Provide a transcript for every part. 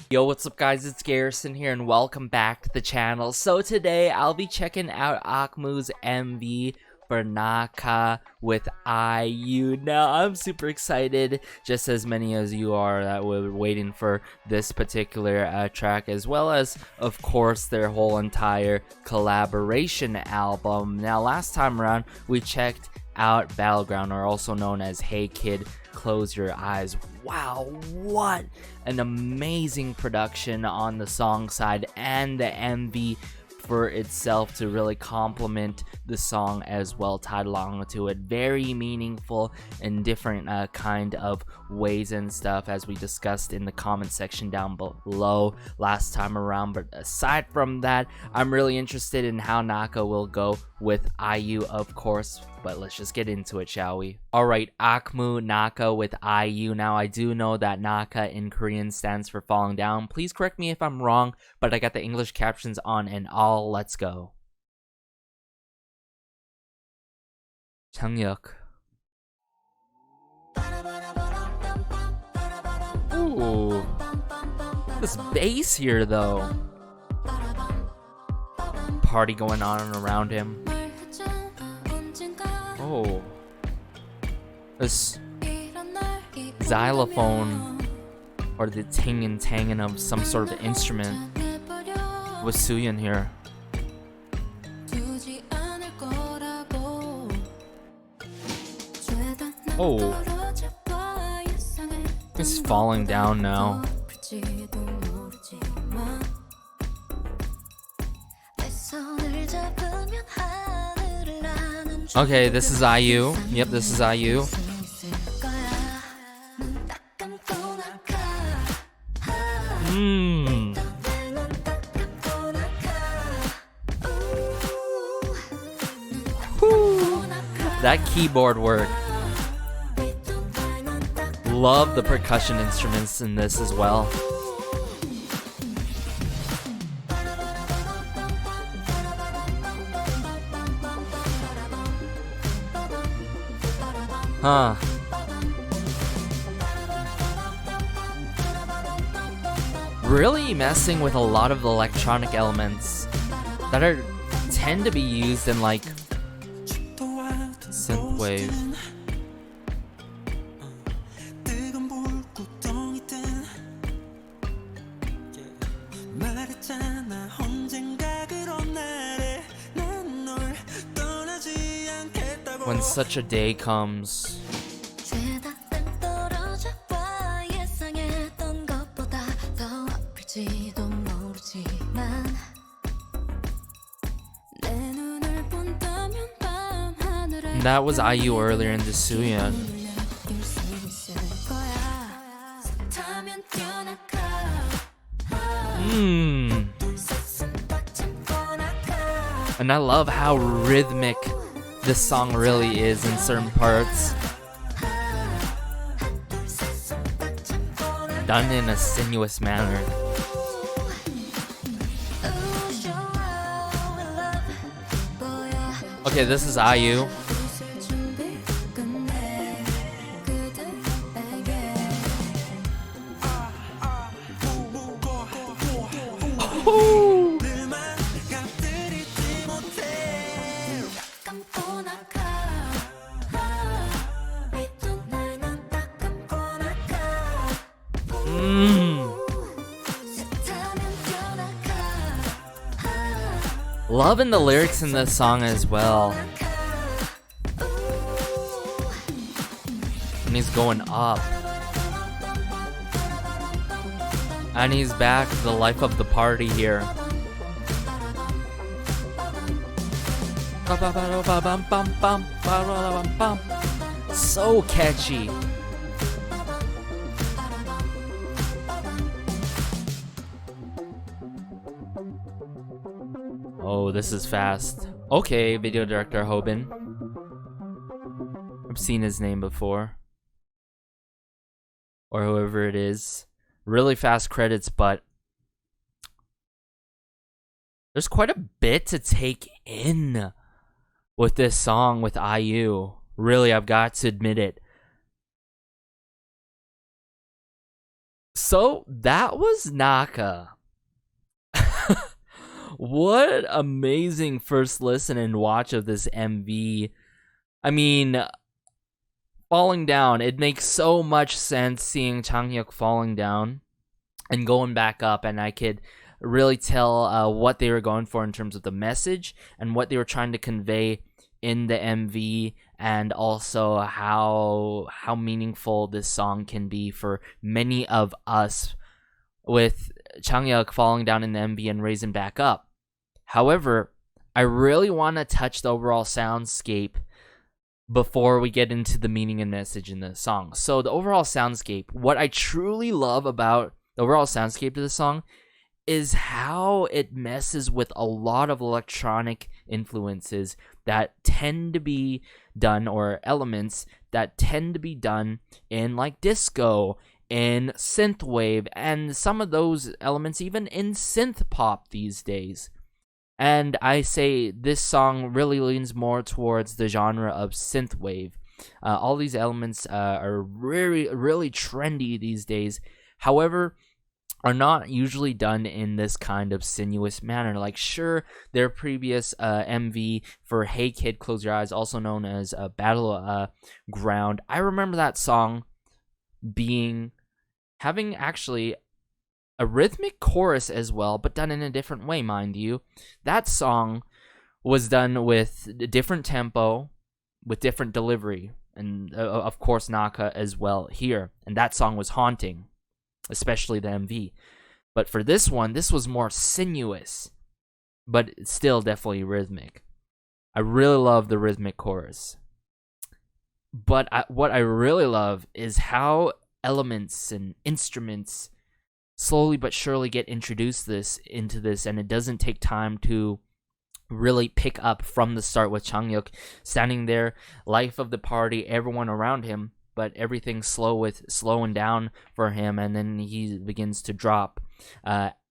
Yo, what's up guys, it's Garrison here and welcome back to the channel. So today I'll be checking out AKMU's MV for NAKKA with IU. Now I'm super excited, just as many as you are that were waiting for this particular track, as well as of course their whole entire collaboration album. Now last time around we checked out Battleground, or also known as Hey Kid, Close Your Eyes. Wow, what an amazing production on the song side, and the MV for itself to really complement the song as well, tied along to it. Very meaningful in different kind of ways and stuff, as we discussed in the comment section down below last time around. But aside from that, I'm really interested in how NAKKA will go with IU, of course. But let's just get into it, shall we? Alright, AKMU NAKKA with IU. Now I do know that NAKKA in Korean stands for falling down. Please correct me if I'm wrong, but I got the English captions on and all. Let's go. 장혁. Ooh, this bass here though. Party going on around him. Oh, this xylophone, or the ting-and-tanging of some sort of instrument with Suyeon here. Oh, it's falling down now. Okay, this is IU. Yep, this is IU. That keyboard work. Love the percussion instruments in this as well. Huh. Really messing with a lot of the electronic elements that tend to be used in like synthwave. When such a day comes. And that was IU earlier in the Suyeon. And I love how rhythmic this song really is in certain parts. Done in a sinuous manner. Okay, this is IU. Loving the lyrics in this song as well. And he's going up. And he's back to the life of the party here. So catchy. Oh, this is fast. Okay, video director Hobin. I've seen his name before. Or whoever it is. Really fast credits, but there's quite a bit to take in with this song with IU. Really, I've got to admit it. So that was NAKKA. What amazing first listen and watch of this MV. I mean, falling down, it makes so much sense seeing Changhyuk falling down and going back up, and I could really tell what they were going for in terms of the message and what they were trying to convey in the MV, and also how meaningful this song can be for many of us, with Changhyuk falling down in the MV and raising back up. However, I really want to touch the overall soundscape before we get into the meaning and message in the song. So the overall soundscape, what I truly love about the overall soundscape of the song is how it messes with a lot of electronic influences that tend to be done, or elements that tend to be done in like disco, in synthwave, and some of those elements even in synth pop these days. And I say this song really leans more towards the genre of synthwave. All these elements are really, really trendy these days. However, are not usually done in this kind of sinuous manner. Like, sure, their previous MV for Hey Kid, Close Your Eyes, also known as Battle Ground, I remember that song having actually a rhythmic chorus as well, but done in a different way, mind you. That song was done with a different tempo, with different delivery, and of course NAKKA as well here. And that song was haunting, especially the MV. But for this one, this was more sinuous, but still definitely rhythmic. I really love the rhythmic chorus. But what I really love is how elements and instruments slowly but surely get introduced into this, and it doesn't take time to really pick up from the start, with Changhyuk standing there, life of the party, everyone around him, but everything's slowing down for him, and then he begins to drop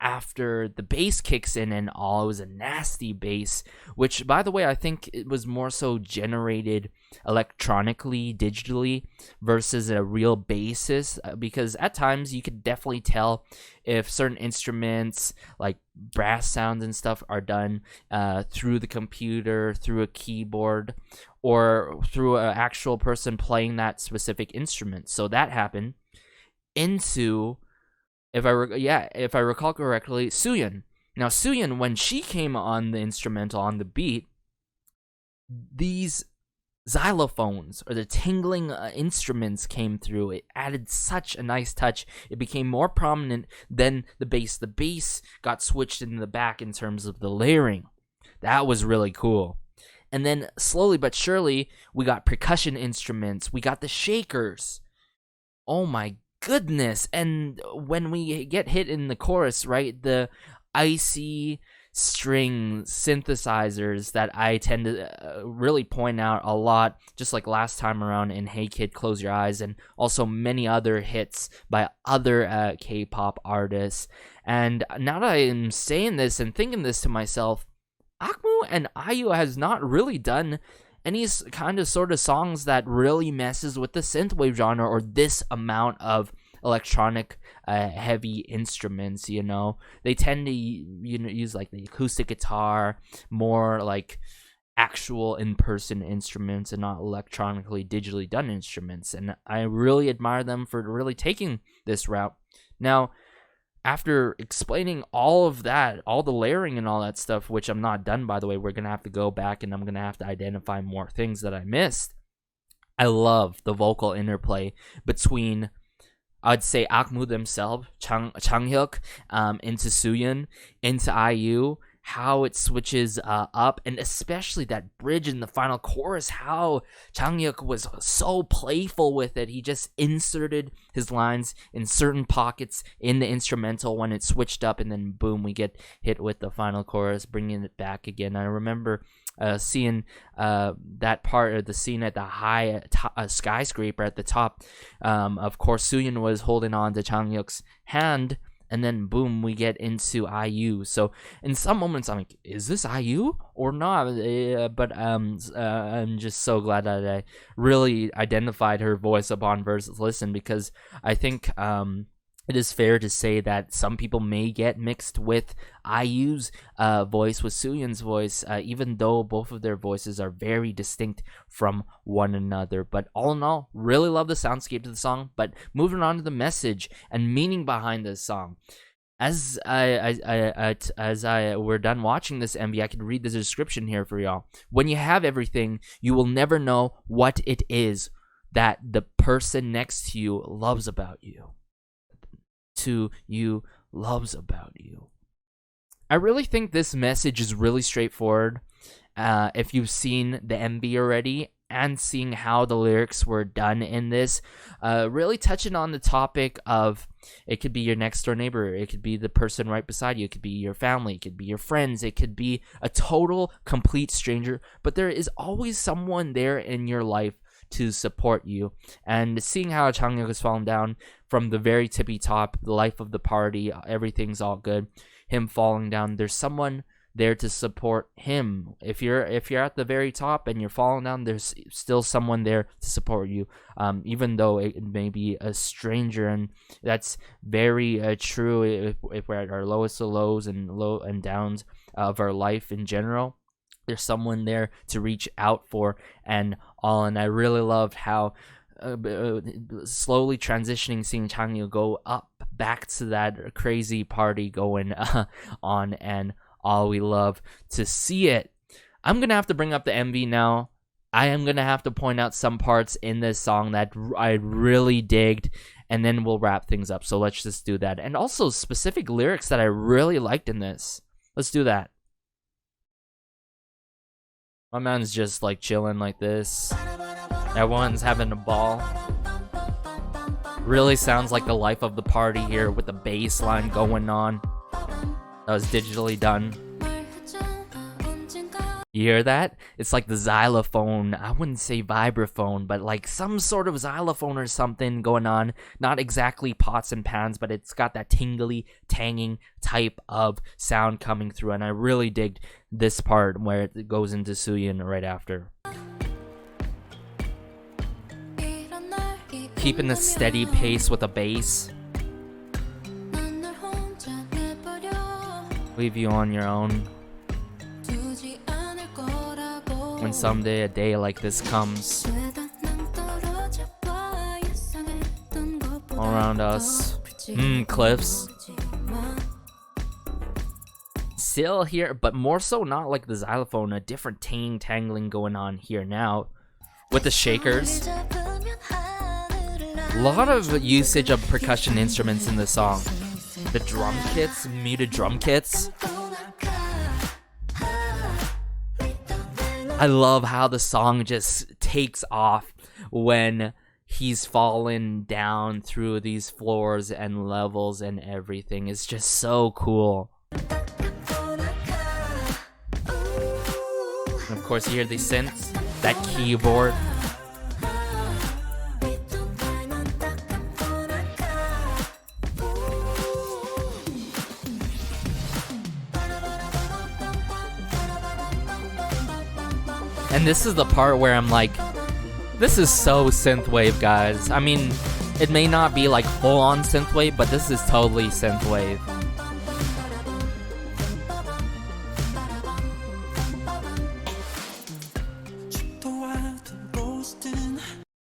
after the bass kicks in, and all. It was a nasty bass, which, by the way, I think it was more so generated electronically, digitally, versus a real bassist, because at times you could definitely tell if certain instruments like brass sounds and stuff are done through the computer, through a keyboard, or through an actual person playing that specific instrument. So that happened into, if I recall correctly, Suyeon. Now Suyeon, when she came on the instrumental, on the beat, these xylophones, or the tingling instruments, came through. It added such a nice touch. It became more prominent than the bass. The bass got switched in the back in terms of the layering. That was really cool. And then slowly but surely, we got percussion instruments. We got the shakers. Oh my goodness. And when we get hit in the chorus, right, the icy string synthesizers that I tend to really point out a lot, just like last time around in Hey Kid, Close Your Eyes, and also many other hits by other K-pop artists. And now that I am saying this and thinking this to myself, AKMU and IU has not really done any kind of sort of songs that really messes with the synthwave genre, or this amount of electronic heavy instruments. You know, they tend to use like the acoustic guitar, more like actual in-person instruments, and not electronically digitally done instruments. And I really admire them for really taking this route. Now, after explaining all of that, all the layering and all that stuff, which I'm not done, by the way, we're going to have to go back and I'm going to have to identify more things that I missed. I love the vocal interplay between, I'd say, AKMU themselves, Changhyuk, into Suyeon, into IU, how it switches up, and especially that bridge in the final chorus, how Changhyuk was so playful with it. He just inserted his lines in certain pockets in the instrumental when it switched up, and then boom, we get hit with the final chorus, bringing it back again. I remember seeing that part of the scene at the high skyscraper at the top. Of course, Suyeon was holding on to Changhyuk's hand, and then boom, we get into IU. So in some moments I'm like, is this IU or not? But I'm just so glad that I really identified her voice upon first listen, because I think it is fair to say that some people may get mixed with IU's voice, with Soohyun's voice, even though both of their voices are very distinct from one another. But all in all, really love the soundscape of the song. But moving on to the message and meaning behind this song. As I were done watching this MV, I could read the description here for y'all. When you have everything, you will never know what it is that the person next to you loves about you. Loves about you. I really think this message is really straightforward. If you've seen the MV already and seeing how the lyrics were done in this, really touching on the topic of, it could be your next door neighbor, it could be the person right beside you, it could be your family, it could be your friends, it could be a total complete stranger, but there is always someone there in your life to support you. And seeing how Changyuk has fallen down from the very tippy top, the life of the party, everything's all good, him falling down, there's someone there to support him. If you're at the very top and you're falling down, there's still someone there to support you, even though it may be a stranger. And that's very true if we're at our lowest of lows and downs of our life in general. There's someone there to reach out for and all. And I really loved how slowly transitioning, seeing Changyuk go up back to that crazy party going on, and all. We love to see it. I'm gonna have to bring up the MV now. I am gonna have to point out some parts in this song that I really digged, and then we'll wrap things up. So let's just do that. And also specific lyrics that I really liked in this. Let's do that. My man's just like chilling like this. Everyone's having a ball. Really sounds like the life of the party here with the bass line going on. That was digitally done. You hear that? It's like the xylophone. I wouldn't say vibraphone, but like some sort of xylophone or something going on. Not exactly pots and pans, but it's got that tingly, tanging type of sound coming through. And I really digged this part where it goes into Soohyun right after. Keeping the steady pace with a bass. Leave you on your own. When someday a day like this comes all around us. Cliffs. Still here, but more so not like the xylophone, a different tangling going on here now with the shakers. A lot of usage of percussion instruments in this song. The drum kits, muted drum kits. I love how the song just takes off when he's fallen down through these floors and levels and everything. It's just so cool. And of course you hear the synths, that keyboard. And this is the part where I'm like, this is so synthwave, guys. I mean, it may not be like full-on synthwave, but this is totally synthwave.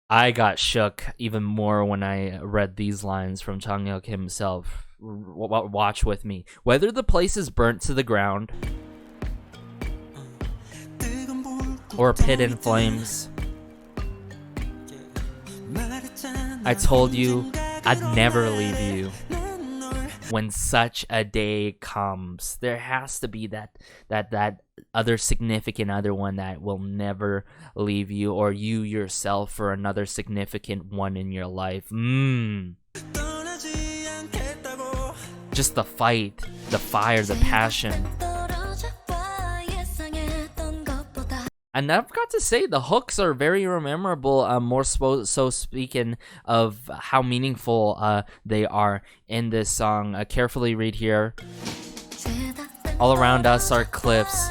I got shook even more when I read these lines from Changyuk himself. Watch with me. Whether the place is burnt to the ground or a pit in flames, I told you I'd never leave you. When such a day comes, there has to be that other significant other one that will never leave you, or you yourself for another significant one in your life. Just the fight, the fire, the passion. And I've got to say, the hooks are very memorable, more so speaking of how meaningful they are in this song. Carefully read here. All around us are cliffs.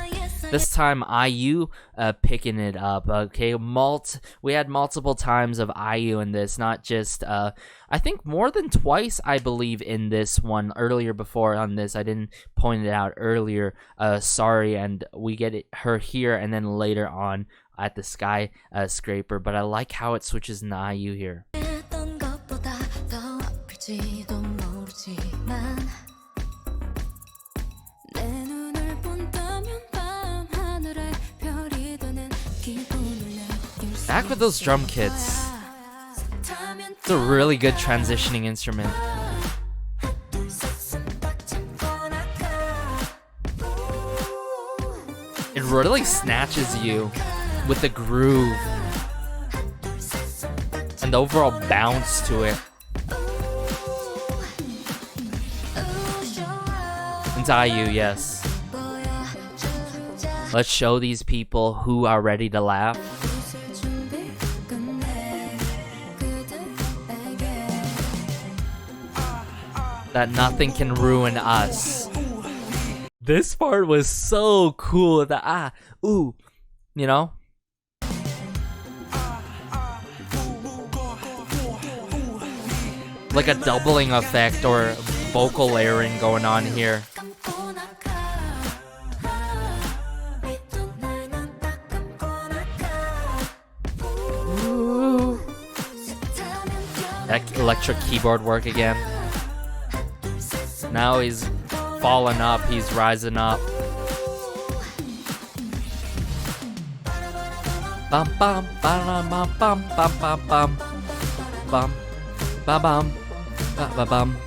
This time IU picking it up. Okay, we had multiple times of IU in this, not just I think more than twice, I believe, in this one. Earlier before on this, I didn't point it out earlier. Sorry, and we get her here, and then later on at the skyscraper. But I like how it switches in IU here. Back with those drum kits. It's a really good transitioning instrument. It really snatches you with the groove and the overall bounce to it. It's IU, yes. Let's show these people who are ready to laugh. That nothing can ruin us. This part was so cool. The ooh, you know? Like a doubling effect or vocal layering going on here. Ooh. That electric keyboard work again. Now he's falling up, he's rising up. Bum bum bum bum bum bum bum bum bum bum bum bum.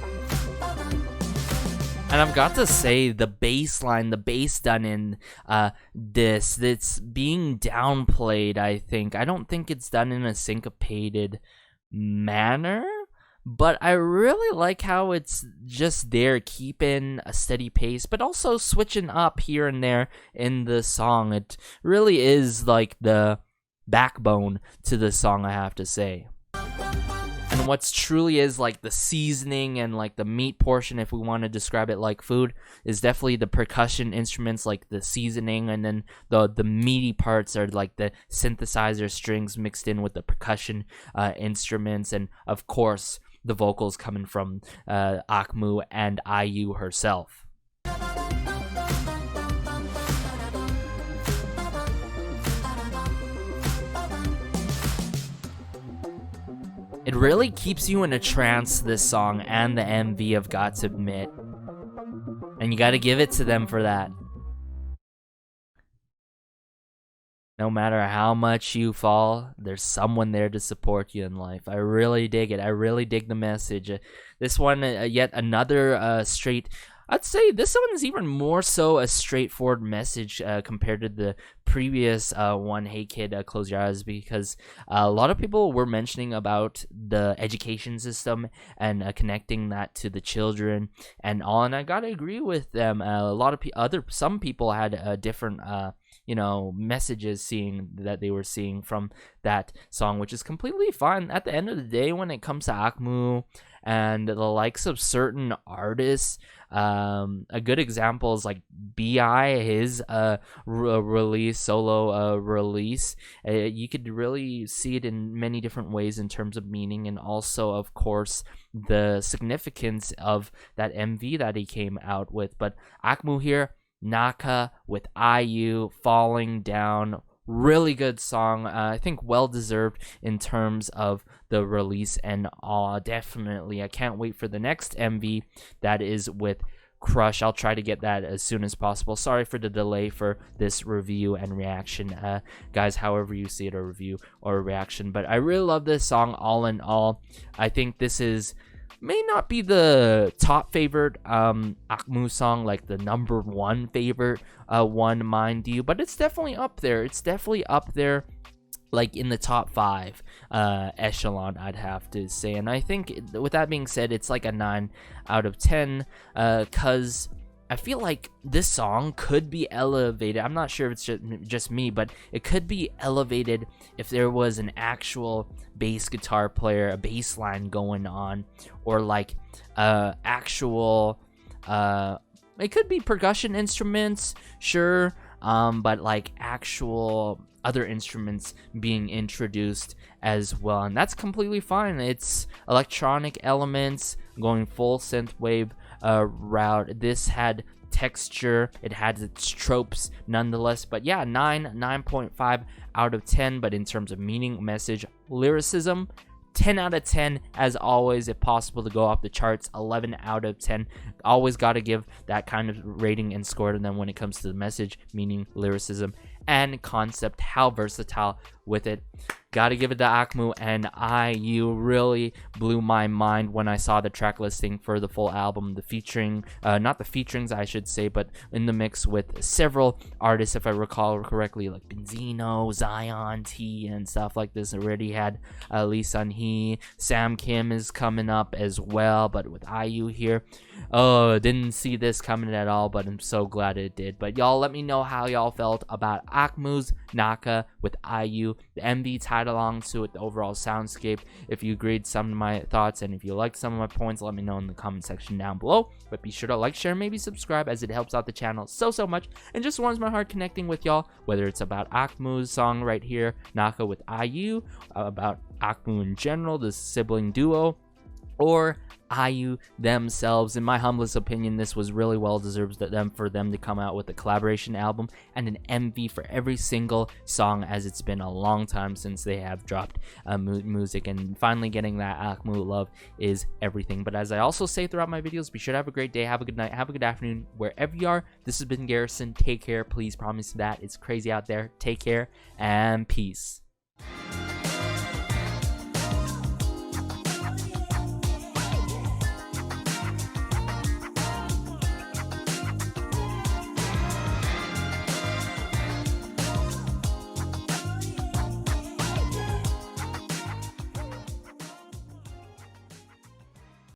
And I've got to say, the bass line, the bass done in this, it's being downplayed, I think. I don't think it's done in a syncopated manner. But I really like how it's just there, keeping a steady pace, but also switching up here and there in the song. It really is like the backbone to the song, I have to say. And what's truly is like the seasoning and like the meat portion, if we want to describe it like food, is definitely the percussion instruments, like the seasoning, and then the meaty parts are like the synthesizer strings mixed in with the percussion instruments, and of course the vocals coming from AKMU and IU herself. It really keeps you in a trance, this song, and the MV, I've got to admit. And you gotta give it to them for that. No matter how much you fall, there's someone there to support you in life. I really dig it. I really dig the message. This one, yet another straight... I'd say this one is even more so a straightforward message compared to the previous one, Hey Kid, Close Your Eyes, because a lot of people were mentioning about the education system and connecting that to the children and all, and I gotta agree with them. A lot of some people had different messages that they were seeing from that song, which is completely fine. At the end of the day, when it comes to AKMU and the likes of certain artists, a good example is like BI, his solo release. You could really see it in many different ways in terms of meaning, and also of course the significance of that MV that he came out with. But AKMU here, NAKKA with IU, Falling Down. Really good song. I think well deserved in terms of the release, and definitely I can't wait for the next MV that is with Crush. I'll try to get that as soon as possible. Sorry for the delay for this review and reaction, guys, however you see it, a review or a reaction. But I really love this song all in all. I think this may not be the top favorite AKMU song, like the number one favorite one, mind you, but it's definitely up there. It's definitely up there, like in the top 5 echelon, I'd have to say. And I think with that being said, it's like a 9 out of 10 because I feel like this song could be elevated. I'm not sure if it's just me, but it could be elevated if there was an actual bass guitar player, a bass line going on, or like actual it could be percussion instruments, sure, but like actual other instruments being introduced as well, and that's completely fine. It's electronic elements going full synthwave route. This had texture, it had its tropes nonetheless, but yeah, 9.5 out of 10. But in terms of meaning, message, lyricism, 10 out of 10 as always. If possible to go off the charts, 11 out of 10. Always got to give that kind of rating and score to them when it comes to the message, meaning, lyricism, and concept. How versatile with it. Gotta give it to AKMU and IU. Really blew my mind when I saw the track listing for the full album. The featuring, not the featurings I should say, but in the mix with several artists, if I recall correctly, like Benzino, Zion, T, and stuff like this. Already had Lee Sun-hee, Sam Kim is coming up as well, but with IU here, oh, didn't see this coming at all, but I'm so glad it did. But y'all let me know how y'all felt about AKMU's NAKKA with IU. The MV tied along to it, the overall soundscape. If you agreed some of my thoughts and if you liked some of my points, let me know in the comment section down below. But be sure to like, share, maybe subscribe, as it helps out the channel so much and just warms my heart connecting with y'all, whether it's about AKMU's song right here, NAKKA with IU, about AKMU in general, the sibling duo, or IU themselves. In my humblest opinion, this was really well deserved for them to come out with a collaboration album and an MV for every single song, as it's been a long time since they have dropped music, and finally getting that AKMU love is everything. But as I also say throughout my videos, be sure to have a great day, have a good night, have a good afternoon, wherever you are. This has been Garrison. Take care, please, promise that. It's crazy out there. Take care and peace.